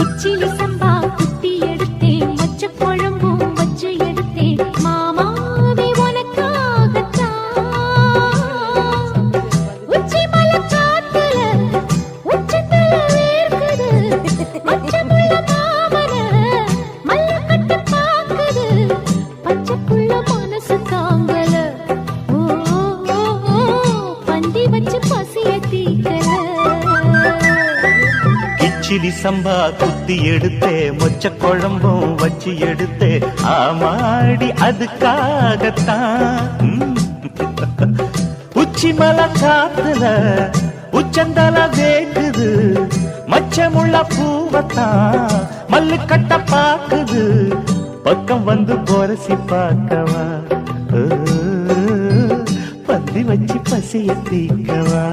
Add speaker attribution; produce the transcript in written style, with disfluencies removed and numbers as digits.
Speaker 1: கிச்சிலி சம்பா குத்தி எடுத்தேன், மொச்ச குழம்பும் வச்சு எடுத்தேன், மாமாவே உனக்காகத்தான். உச்சி மலை காத்துல உச்சத்துல வேர்க்குது, மச்சமுள்ள மாமன மல்லக்கட்டு பாக்குது, பச்சைக்குள்ள மனசு தாங்கல. ஓ பந்தி வச்சு பசிய தீக்கல.
Speaker 2: கிச்சிலி சம்பா குத்தி எடுத்தே, மொச்ச குழம்பும் வச்சு எடுத்தே, ஆமாடி அதுக்காகத்தான். உச்சி மலை காத்துல உச்சந்தல வேக்குது, மச்சமுள்ள பூவத்தான் மல்லு கட்ட பாக்குது, பக்கம் வந்து பொரசி பார்க்கவா, பந்தி வச்சு பசிய தீக்கவா.